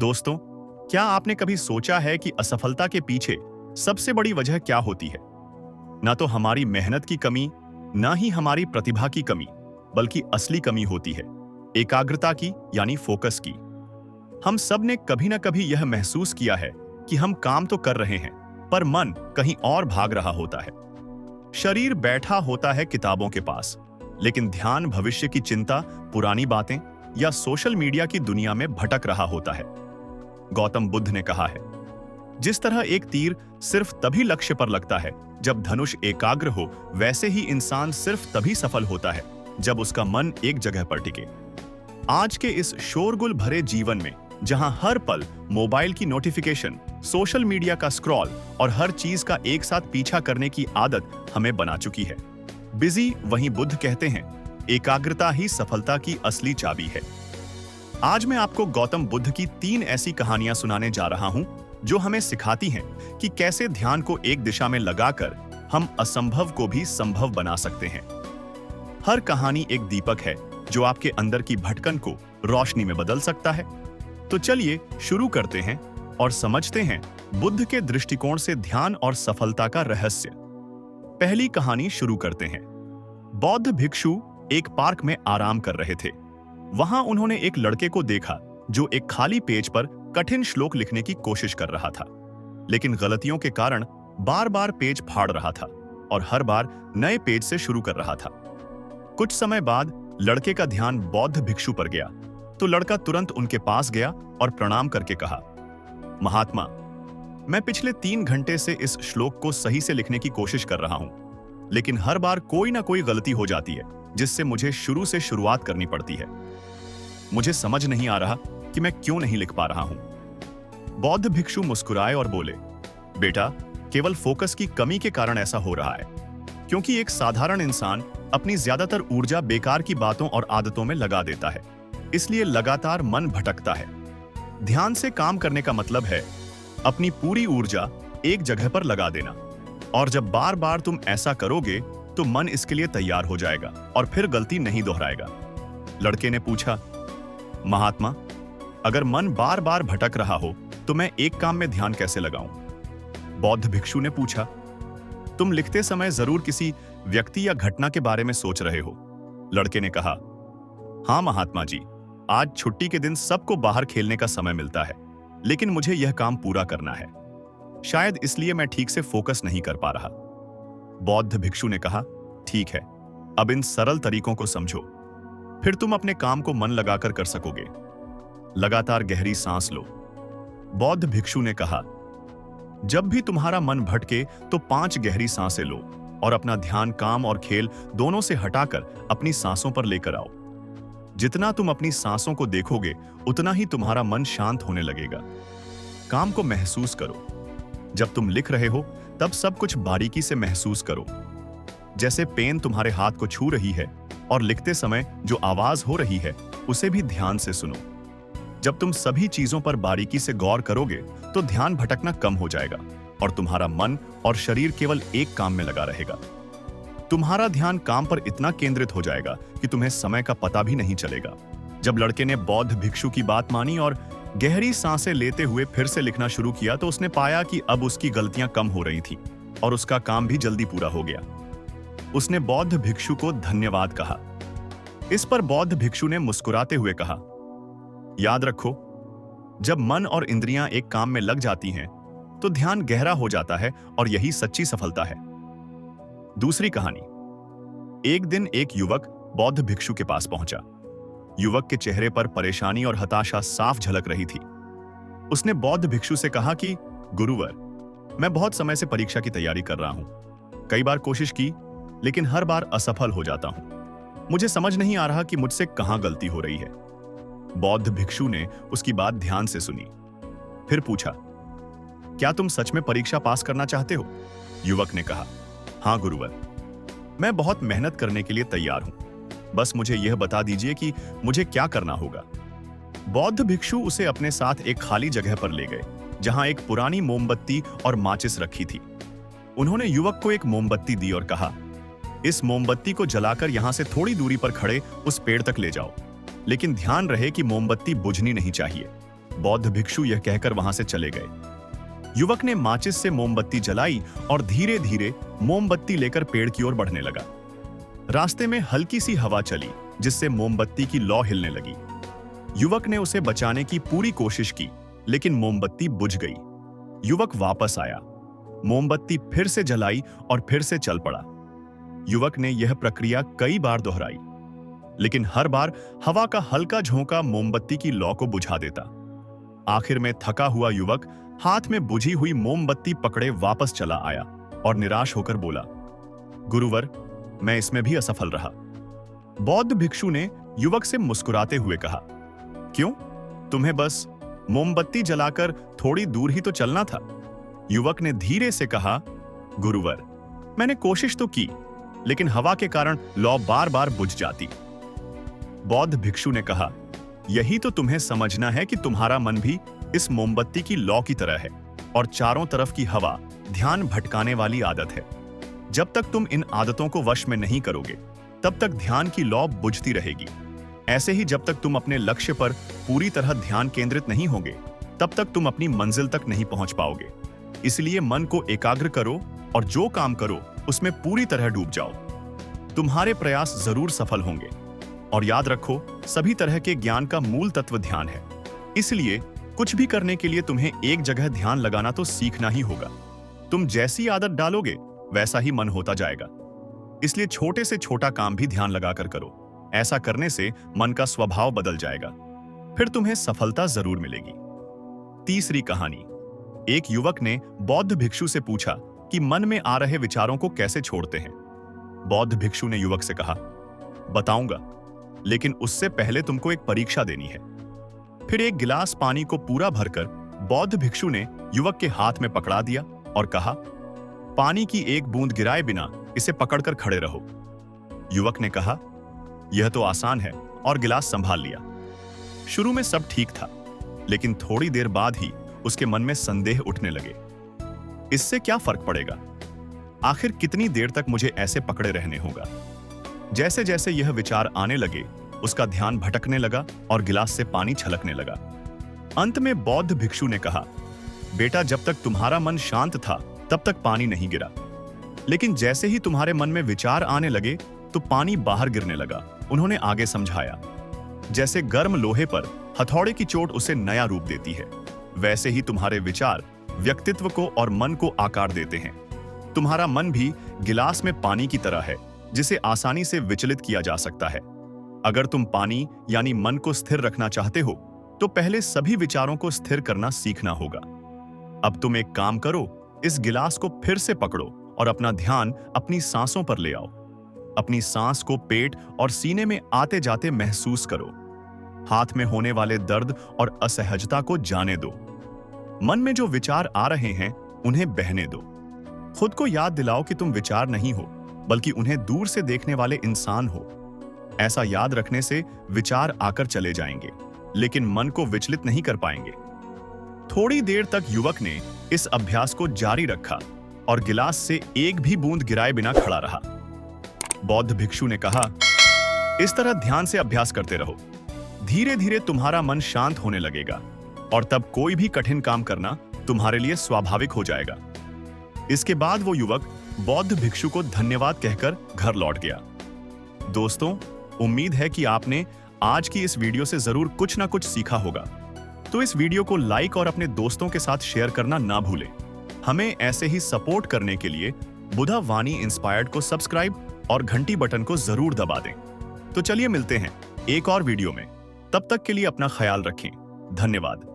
दोस्तों, क्या आपने कभी सोचा है कि असफलता के पीछे सबसे बड़ी वजह क्या होती है? ना तो हमारी मेहनत की कमी, ना ही हमारी प्रतिभा की कमी, बल्कि असली कमी होती है एकाग्रता की, यानी फोकस की। हम सब ने कभी ना कभी यह महसूस किया है कि हम काम तो कर रहे हैं, पर मन कहीं और भाग रहा होता है। शरीर बैठा होता है किताबों के पास, लेकिन ध्यान भविष्य की चिंता, पुरानी बातें या सोशल मीडिया की दुनिया में भटक रहा होता है। गौतम बुद्ध ने कहा है, जिस तरह एक तीर सिर्फ तभी लक्ष्य पर लगता है जब धनुष एकाग्र हो, वैसे ही इंसान सिर्फ तभी सफल होता है जब उसका मन एक जगह पर टिके। आज के इस शोरगुल भरे जीवन में, जहां हर पल मोबाइल की नोटिफिकेशन, सोशल मीडिया का स्क्रॉल और हर चीज का एक साथ पीछा करने की आदत हमें बना चुकी है, बिजी वहीं बुद्ध कहते हैं, एकाग्रता ही सफलता की असली चाबी है। आज मैं आपको गौतम बुद्ध की 3 ऐसी कहानियां सुनाने जा रहा हूं जो हमें सिखाती हैं कि कैसे ध्यान को एक दिशा में लगाकर हम असंभव को भी संभव बना सकते हैं। हर कहानी एक दीपक है जो आपके अंदर की भटकन को रोशनी में बदल सकता है। तो चलिए शुरू करते हैं और समझते हैं बुद्ध के दृष्टिकोण से ध्यान और सफलता का रहस्य। पहली कहानी शुरू करते हैं। बौद्ध भिक्षु एक पार्क में आराम कर रहे थे। वहां उन्होंने एक लड़के को देखा जो एक खाली पेज पर कठिन श्लोक लिखने की कोशिश कर रहा था, लेकिन गलतियों के कारण बार-बार पेज फाड़ रहा था और हर बार नए पेज से शुरू कर रहा था। कुछ समय बाद लड़के का ध्यान बौद्ध भिक्षु पर गया, तो लड़का तुरंत उनके पास गया और प्रणाम करके कहा, महात्मा, मैं पिछले 3 घंटे से इस श्लोक को सही से लिखने की कोशिश कर रहा हूं, लेकिन हर बार कोई ना कोई गलती हो जाती है जिससे मुझे शुरू से शुरुआत करनी पड़ती है। मुझे समझ नहीं आ रहा कि मैं क्यों नहीं लिख पा रहा हूं। बौद्ध भिक्षु मुस्कुराए और बोले, बेटा, केवल फोकस की कमी के कारण ऐसा हो रहा है, क्योंकि एक साधारण इंसान अपनी ज्यादातर ऊर्जा बेकार की बातों और आदतों में लगा देता है, इसलिए लगातार मन भटकता है। ध्यान से काम करने का मतलब है अपनी पूरी ऊर्जा एक जगह पर लगा देना, और जब बार बार तुम ऐसा करोगे तो मन इसके लिए तैयार हो जाएगा और फिर गलती नहीं दोहराएगा। लड़के ने पूछा, महात्मा, अगर मन बार बार भटक रहा हो तो मैं एक काम में ध्यान कैसे लगाऊं? बौद्ध भिक्षु ने पूछा, तुम लिखते समय जरूर किसी व्यक्ति या घटना के बारे में सोच रहे हो। लड़के ने कहा, हां महात्मा जी, आज छुट्टी के दिन सबको बाहर खेलने का समय मिलता है, लेकिन मुझे यह काम पूरा करना है। शायद इसलिए मैं ठीक से फोकस नहीं कर पा रहा। बौद्ध भिक्षु ने कहा, ठीक है, अब इन सरल तरीकों को समझो, फिर तुम अपने काम को मन लगाकर कर सकोगे। लगातार गहरी सांस लो। बौद्ध भिक्षु ने कहा, जब भी तुम्हारा मन भटके तो 5 गहरी सांसें लो और अपना ध्यान काम और खेल दोनों से हटाकर अपनी सांसों पर लेकर आओ। जितना तुम अपनी सांसों को देखोगे, उतना ही तुम्हारा मन शांत होने लगेगा। काम को महसूस करो। जब तुम लिख रहे हो तब सब कुछ बारीकी से महसूस करो, जैसे पेन तुम्हारे हाथ को छू रही है, और लिखते समय जो आवाज हो रही है उसे भी ध्यान से सुनो। जब तुम सभी चीजों पर बारीकी से गौर करोगे तो ध्यान भटकना कम हो जाएगा और तुम्हारा मन और शरीर केवल एक काम में लगा रहेगा। तुम्हारा ध्यान काम पर इतना केंद्रित हो जाएगा कि तुम्हें समय का पता भी नहीं चलेगा। जब लड़के ने बौद्ध भिक्षु की बात मानी और गहरी सांसें लेते हुए फिर से लिखना शुरू किया, तो उसने पाया कि अब उसकी गलतियां कम हो रही थीं और उसका काम भी जल्दी पूरा हो गया। उसने बौद्ध भिक्षु को धन्यवाद कहा। इस पर बौद्ध भिक्षु ने मुस्कुराते हुए कहा, याद रखो, जब मन और इंद्रियां एक काम में लग जाती हैं तो ध्यान गहरा हो जाता है और यही सच्ची सफलता है। दूसरी कहानी। एक दिन एक युवक बौद्ध भिक्षु के पास पहुंचा। युवक के चेहरे पर परेशानी और हताशा साफ झलक रही थी। उसने बौद्ध भिक्षु से कहा कि गुरुवर, मैं बहुत समय से परीक्षा की तैयारी कर रहा हूं। कई बार कोशिश की, लेकिन हर बार असफल हो जाता हूं। मुझे समझ नहीं आ रहा कि मुझसे कहां गलती हो रही है। बौद्ध भिक्षु ने उसकी बात ध्यान से सुनी, फिर पूछा, क्या तुम सच में परीक्षा पास करना चाहते हो? युवक ने कहा, हां गुरुवर, मैं बहुत मेहनत करने के लिए तैयार हूं। बस मुझे यह बता दीजिए कि मुझे क्या करना होगा। बौद्ध भिक्षु उसे अपने साथ एक खाली जगह पर ले गए, जहां एक पुरानी मोमबत्ती और माचिस रखी थी। उन्होंने युवक को एक मोमबत्ती दी और कहा, इस मोमबत्ती को जलाकर यहां से थोड़ी दूरी पर खड़े उस पेड़ तक ले जाओ, लेकिन ध्यान रहे कि मोमबत्ती बुझनी नहीं चाहिए। बौद्ध भिक्षु यह कहकर वहां से चले गए। युवक ने माचिस से मोमबत्ती जलाई और धीरे धीरे मोमबत्ती लेकर पेड़ की ओर बढ़ने लगा। रास्ते में हल्की सी हवा चली जिससे मोमबत्ती की लौ हिलने लगी। युवक ने उसे बचाने की पूरी कोशिश की, लेकिन मोमबत्ती बुझ गई। युवक वापस आया, मोमबत्ती फिर से जलाई और फिर से चल पड़ा। युवक ने यह प्रक्रिया कई बार दोहराई, लेकिन हर बार हवा का हल्का झोंका मोमबत्ती की लौ को बुझा देता। आखिर में थका हुआ युवक हाथ में बुझी हुई मोमबत्ती पकड़े वापस चला आया और निराश होकर बोला, गुरुवर, मैं इसमें भी असफल रहा। बौद्ध भिक्षु ने युवक से मुस्कुराते हुए कहा, क्यों? तुम्हें बस मोमबत्ती जलाकर थोड़ी दूर ही तो चलना था। युवक ने धीरे से कहा, गुरुवर, मैंने कोशिश तो की, लेकिन हवा के कारण लौ बार बार बुझ जाती। बौद्ध भिक्षु ने कहा, यही तो तुम्हें समझना है कि तुम्हारा मन भी इस मोमबत्ती की लौ की तरह है और चारों तरफ की हवा ध्यान भटकाने वाली आदत है। जब तक तुम इन आदतों को वश में नहीं करोगे, तब तक ध्यान की लौ बुझती रहेगी। ऐसे ही जब तक तुम अपने लक्ष्य पर पूरी तरह ध्यान केंद्रित नहीं होगे, तब तक तुम अपनी मंजिल तक नहीं पहुंच पाओगे। इसलिए मन को एकाग्र करो और जो काम करो उसमें पूरी तरह डूब जाओ। तुम्हारे प्रयास जरूर सफल होंगे। और याद रखो, सभी तरह के ज्ञान का मूल तत्व ध्यान है। इसलिए कुछ भी करने के लिए तुम्हें एक जगह ध्यान लगाना तो सीखना ही होगा। तुम जैसी आदत डालोगे वैसा ही मन होता जाएगा। इसलिए छोटे से छोटा काम भी ध्यान लगाकर करो। ऐसा करने से मन का स्वभाव बदल जाएगा, फिर तुम्हें सफलता जरूर मिलेगी। तीसरी कहानी। एक युवक ने बौद्ध भिक्षु से पूछा कि मन में आ रहे विचारों को कैसे छोड़ते हैं। बौद्ध भिक्षु ने युवक से कहा, बताऊंगा, लेकिन उससे पहले तुमको एक परीक्षा देनी है। फिर एक गिलास पानी को पूरा भरकर बौद्ध भिक्षु ने युवक के हाथ में पकड़ा दिया और कहा, पानी की एक बूंद गिराए बिना इसे पकड़कर खड़े रहो। युवक ने कहा, यह तो आसान है, और गिलास संभाल लिया। शुरू में सब ठीक था, लेकिन थोड़ी देर बाद ही उसके मन में संदेह उठने लगे। इससे क्या फर्क पड़ेगा? आखिर कितनी देर तक मुझे ऐसे पकड़े रहने होगा? जैसे जैसे यह विचार आने लगे, उसका ध्यान भटकने लगा और गिलास से पानी छलकने लगा। अंत में बौद्ध भिक्षु ने कहा, बेटा, जब तक तुम्हारा मन शांत था तब तक पानी नहीं गिरा, लेकिन जैसे ही तुम्हारे मन में विचार आने लगे तो पानी बाहर गिरने लगा। उन्होंने आगे समझाया, जैसे गर्म लोहे पर हथौड़े की चोट उसे नया रूप देती है, वैसे ही तुम्हारे विचार व्यक्तित्व को और मन को आकार देते हैं। तुम्हारा मन भी गिलास में पानी की तरह है, जिसे आसानी से विचलित किया जा सकता है। अगर तुम पानी यानी मन को स्थिर रखना चाहते हो, तो पहले सभी विचारों को स्थिर करना सीखना होगा। अब तुम एक काम करो, इस गिलास को फिर से पकड़ो और अपना ध्यान अपनी सांसों पर ले आओ। अपनी सांस को पेट और सीने में आते जाते महसूस करो। हाथ में होने वाले दर्द और असहजता को जाने दो। मन में जो विचार आ रहे हैं उन्हें बहने दो। खुद को याद दिलाओ कि तुम विचार नहीं हो, बल्कि उन्हें दूर से देखने वाले इंसान हो। ऐसा याद रखने से विचार आकर चले जाएंगे, लेकिन मन को विचलित नहीं कर पाएंगे। थोड़ी देर तक युवक ने इस अभ्यास को जारी रखा और गिलास से एक भी बूंद गिराए बिना खड़ा रहा। बौद्ध भिक्षु ने कहा, इस तरह ध्यान से अभ्यास करते रहो। धीरे धीरे तुम्हारा मन शांत होने लगेगा और तब कोई भी कठिन काम करना तुम्हारे लिए स्वाभाविक हो जाएगा। इसके बाद वो युवक बौद्ध भिक्षु को धन्यवाद कहकर घर लौट गया। दोस्तों, उम्मीद है कि आपने आज की इस वीडियो से जरूर कुछ ना कुछ सीखा होगा। तो इस वीडियो को लाइक और अपने दोस्तों के साथ शेयर करना ना भूलें। हमें ऐसे ही सपोर्ट करने के लिए बुधा वाणी इंस्पायर्ड को सब्सक्राइब और घंटी बटन को जरूर दबा दें। तो चलिए मिलते हैं एक और वीडियो में। तब तक के लिए अपना ख्याल रखें। धन्यवाद।